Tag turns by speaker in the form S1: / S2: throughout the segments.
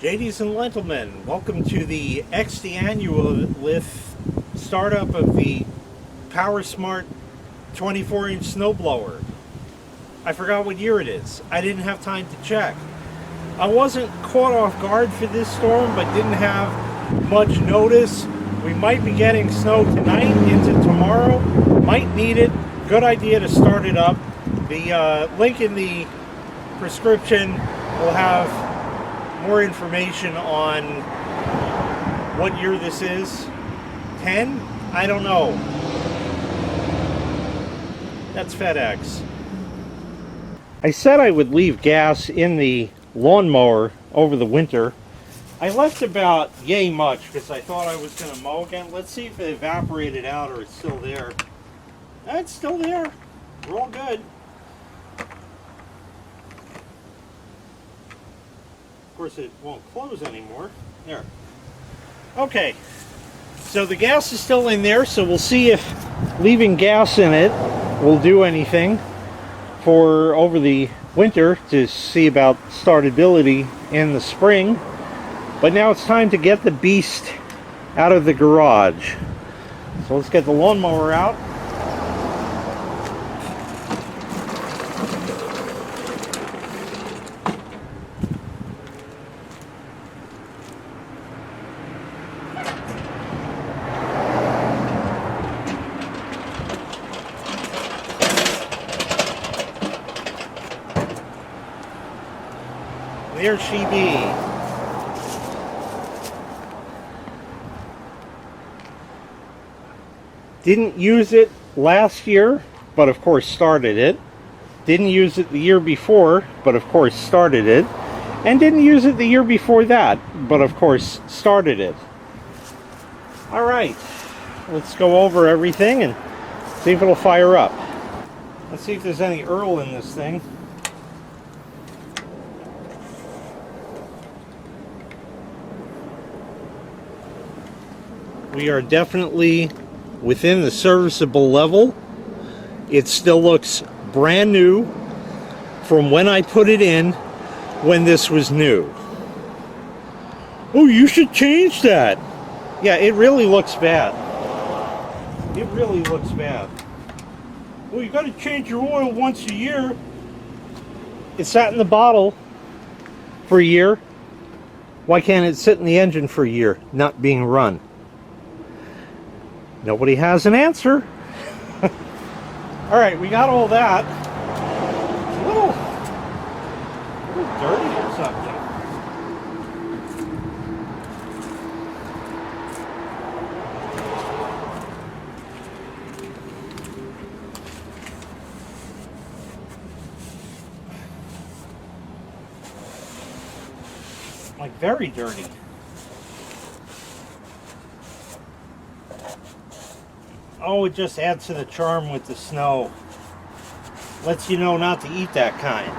S1: Ladies and gentlemen, welcome to the XD annual with startup of the PowerSmart 24-inch snowblower. I forgot what year it is. I didn't have time to check. I wasn't caught off guard for this storm, but didn't have much notice. We might be getting snow tonight into tomorrow. Might need it. Good idea to start it up. The link in the prescription will have more information on what year this is. 10? I don't know. That's FedEx. I said I would leave gas in the lawnmower over the winter. I left about yay much because I thought I was going to mow again. Let's see if it evaporated out or it's still there. It's still there. We're all good. Of course, it won't close anymore. There. Okay. So the gas is still in there, so we'll see if leaving gas in it will do anything for over the winter to see about startability in the spring. But now it's time to get the beast out of the garage. So let's get the lawnmower out. There she be. Didn't use it last year, but of course started it. Didn't use it the year before, but of course started it. And didn't use it the year before that, but of course started it. Alright, let's go over everything and see if it'll fire up. Let's see if there's any Earl in this thing. We are definitely within the serviceable level. It still looks brand new from when I put it in when this was new. Oh, you should change that. Yeah, it really looks bad. It really looks bad. Well, you got to change your oil once a year. It sat in the bottle for a year. Why can't it sit in the engine for a year, not being run? Nobody has an answer. All right, we got all that. It's a little dirty or something. Like very dirty. Oh, it just adds to the charm with the snow. Lets you know not to eat that kind.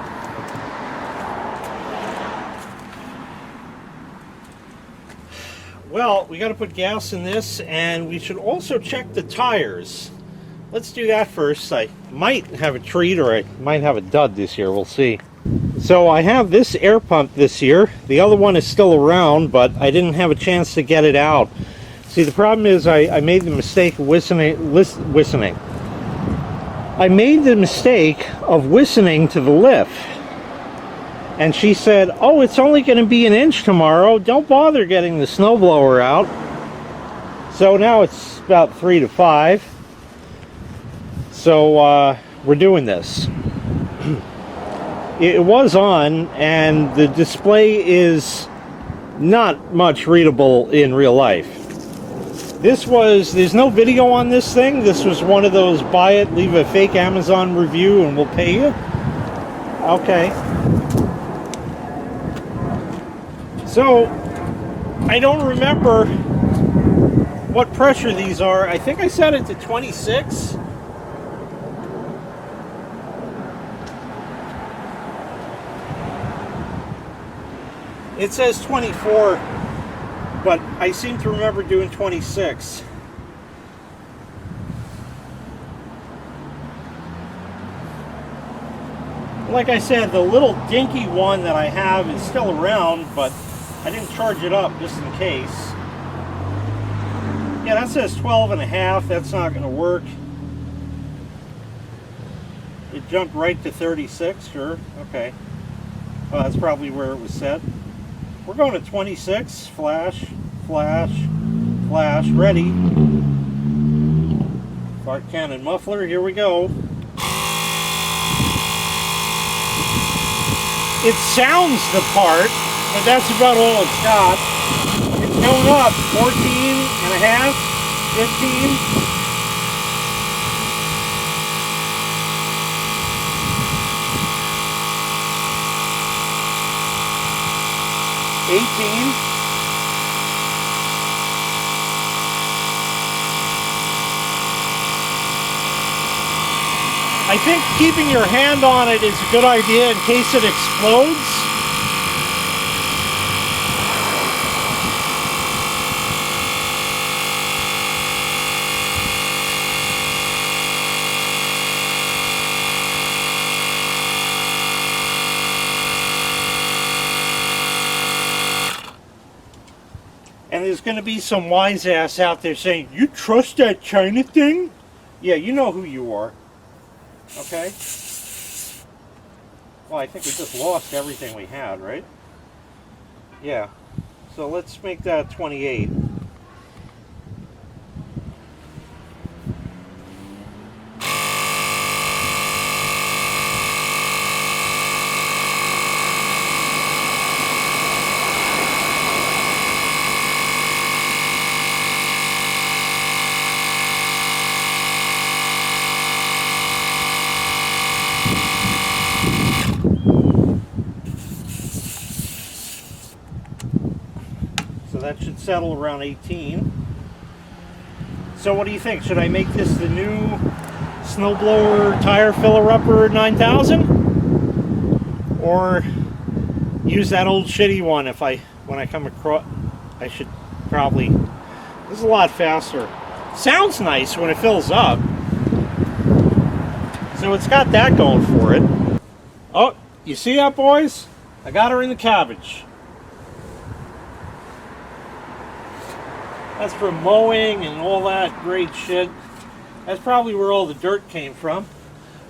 S1: Well, we got to put gas in this, and we should also check the tires. Let's do that first. I might have a treat, or I might have a dud this year. We'll see. So I have this air pump this year. The other one is still around, but I didn't have a chance to get it out. See, the problem is I made the mistake of whistling. I made the mistake of whistling to the lift. And she said, oh, it's only going to be an inch tomorrow. Don't bother getting the snowblower out. So now it's about 3 to 5. So we're doing this. It was on, and the display is not much readable in real life. There's no video on this thing. This was one of those buy it, leave a fake Amazon review and we'll pay you. Okay. So, I don't remember what pressure these are. I think I set it to 26. It says 24. But I seem to remember doing 26. Like I said, the little dinky one that I have is still around, but I didn't charge it up just in case. Yeah, that says 12.5. That's not going to work. It jumped right to 36. Sure. Okay. Well, that's probably where it was set. We're going to 26. Flash, flash, flash. Ready. Fart cannon muffler. Here we go. It sounds the part, but that's about all it's got. It's going up. 14.5, 15. 18. I think keeping your hand on it is a good idea in case it explodes. And there's going to be some wise ass out there saying, "You trust that China thing?" Yeah, you know who you are. Okay. Well, I think we just lost everything we had, right? Yeah. So let's make that 28. So that should settle around 18. So what do you think? Should I make this the new Snowblower tire filler-upper 9000? Or use that old shitty one when I come across? I should probably. This is a lot faster. Sounds nice when it fills up. So it's got that going for it. Oh, you see that, boys? I got her in the cabbage. That's from mowing and all that great shit. That's probably where all the dirt came from.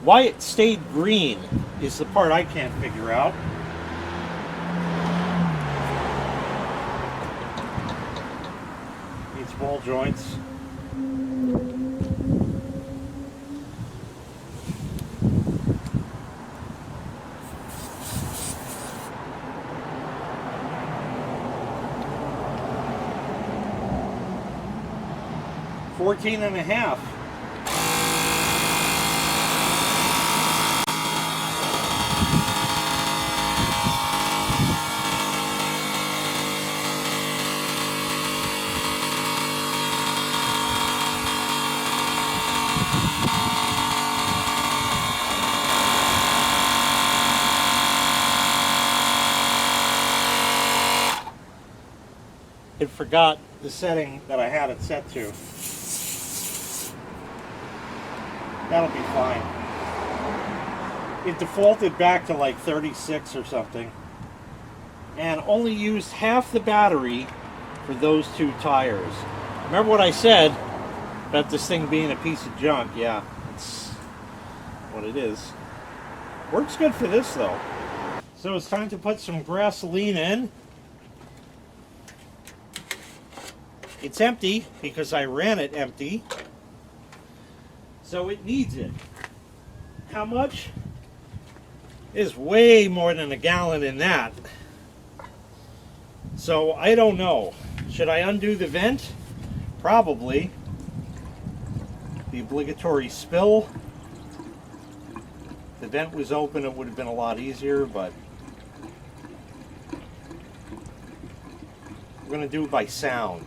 S1: Why it stayed green is the part I can't figure out. Needs ball joints. Fourteen and a half. It forgot the setting that I had it set to. That'll be fine. It defaulted back to like 36 or something, and only used half the battery for those two tires. Remember what I said about this thing being a piece of junk? Yeah, it's what it is. Works good for this though. So it's time to put some gasoline in. It's empty because I ran it empty. So it needs it. How much? There's way more than a gallon in that. So I don't know. Should I undo the vent? Probably. The obligatory spill. If the vent was open, it would have been a lot easier, but we're going to do it by sound.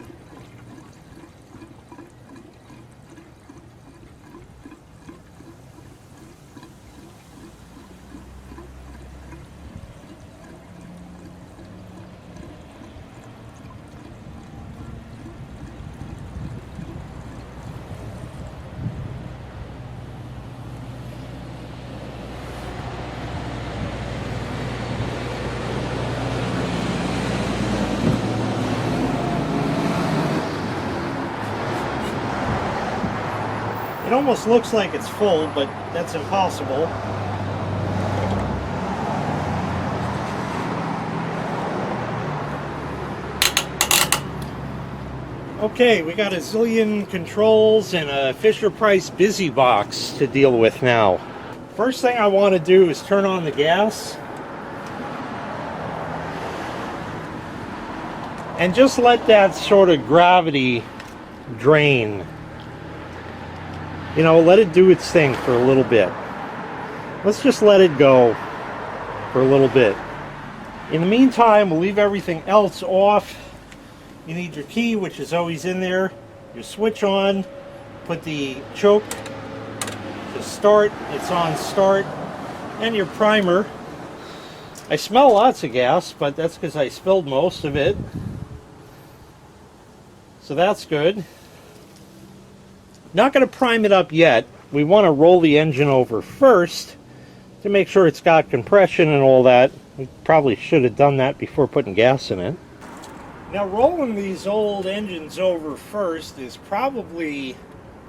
S1: It almost looks like it's full, but that's impossible. Okay, we got a zillion controls and a Fisher-Price busy box to deal with now. First thing I want to do is turn on the gas. And just let that sort of gravity drain. You know, let it do its thing for a little bit. Let's just let it go for a little bit. In the meantime, we'll leave everything else off. You need your key, which is always in there. Your switch on. Put the choke to start. It's on start. And your primer. I smell lots of gas, but that's because I spilled most of it. So that's good. Not going to prime it up yet. We want to roll the engine over first to make sure it's got compression and all that. We probably should have done that before putting gas in it. Now, rolling these old engines over first is probably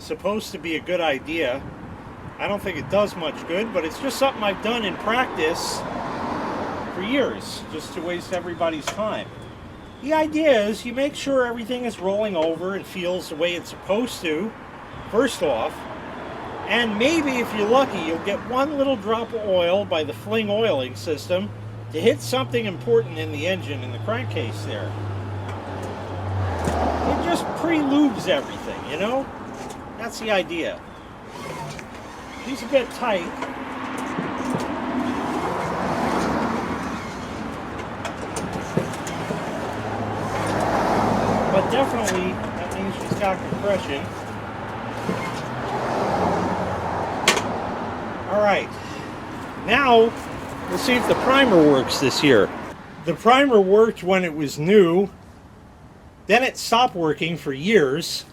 S1: supposed to be a good idea. I don't think it does much good, but it's just something I've done in practice for years, just to waste everybody's time. The idea is you make sure everything is rolling over and feels the way it's supposed to, first off, and maybe if you're lucky, you'll get one little drop of oil by the fling oiling system to hit something important in the engine in the crankcase there. It just pre-lubes everything, you know? That's the idea. He's a bit tight. But definitely, that means she's got compression. Alright, now we'll see if the primer works this year. The primer worked when it was new, then it stopped working for years,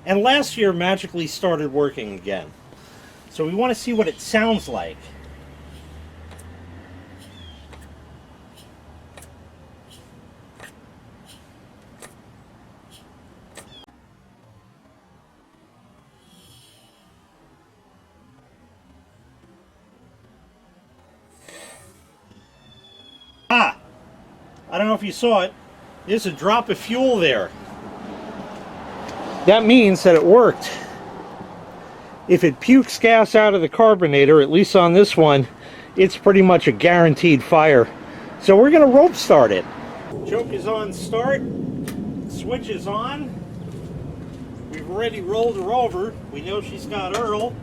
S1: and last year magically started working again. So we want to see what it sounds like. I don't know if you saw it. There's a drop of fuel there. That means that it worked. If it pukes gas out of the carbonator, at least on this one, it's pretty much a guaranteed fire. So we're going to rope start it. Choke is on start. Switch is on. We've already rolled her over. We know she's got Earl.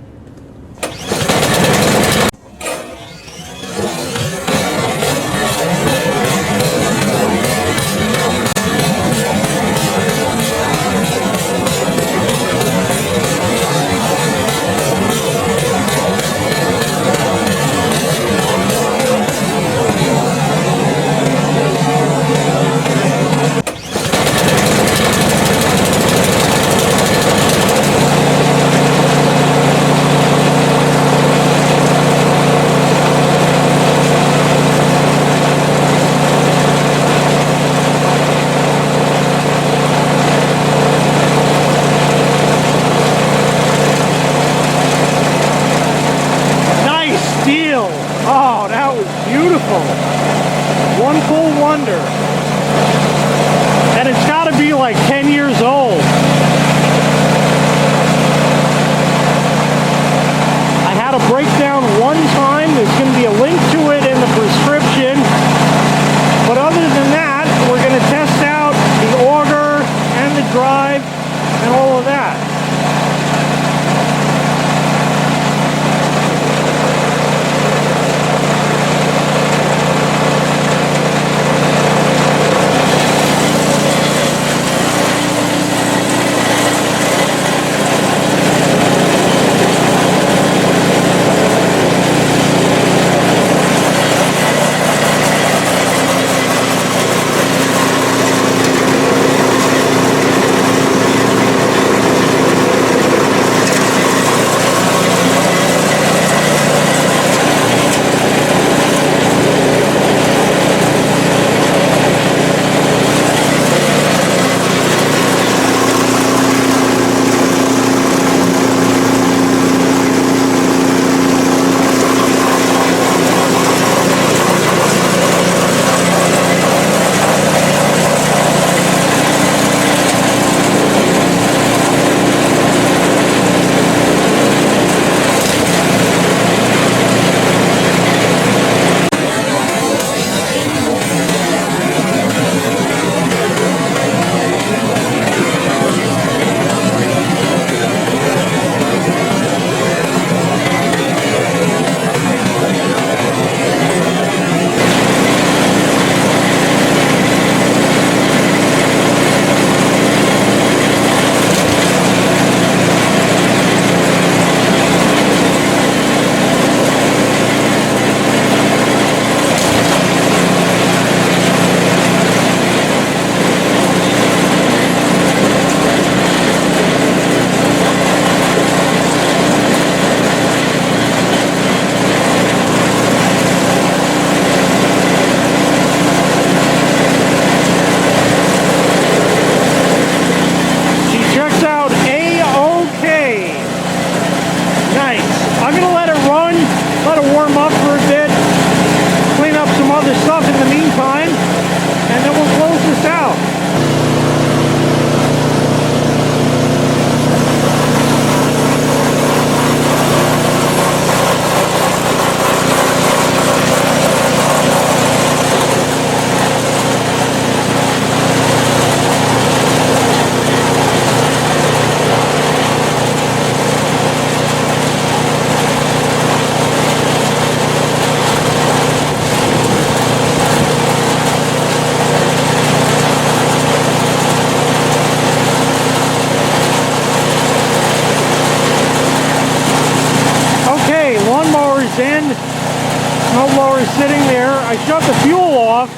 S1: sitting there. I shut the fuel off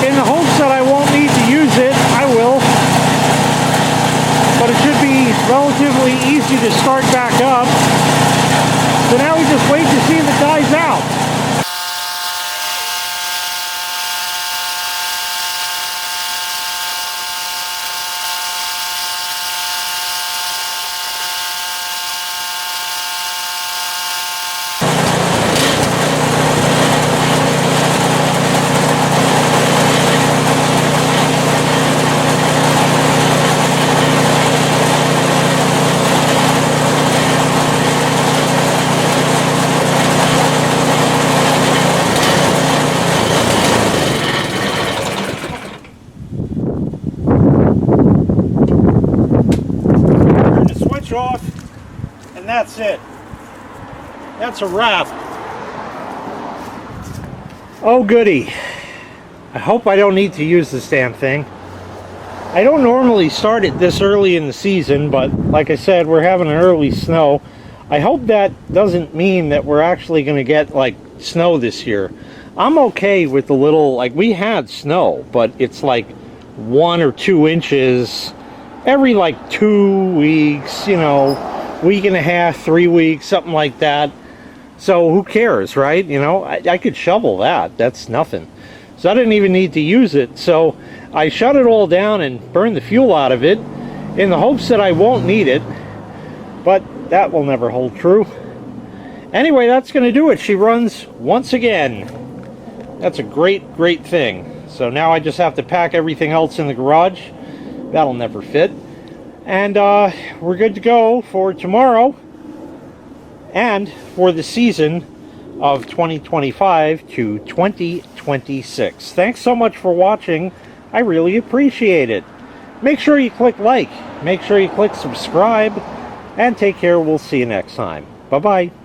S1: in the hopes that I won't need to use it. I will. But it should be relatively easy to start back up. So now we just wait to see if it dies out. Off, and that's it. That's a wrap. Oh goody. I hope I don't need to use this damn thing. I don't normally start it this early in the season, but like I said, we're having an early snow. I hope that doesn't mean that we're actually going to get like snow this year. I'm okay with the little, like we had snow, but it's like 1 or 2 inches every like 2 weeks, you know, week and a half, 3 weeks, something like that. So who cares, right? You know, I could shovel that. That's nothing. So I didn't even need to use it. So I shut it all down and burned the fuel out of it in the hopes that I won't need it. But that will never hold true. Anyway, that's going to do it. She runs once again. That's a great, great thing. So now I just have to pack everything else in the garage. That'll never fit. And we're good to go for tomorrow and for the season of 2025 to 2026. Thanks so much for watching. I really appreciate it. Make sure you click like. Make sure you click subscribe. And take care. We'll see you next time. Bye-bye.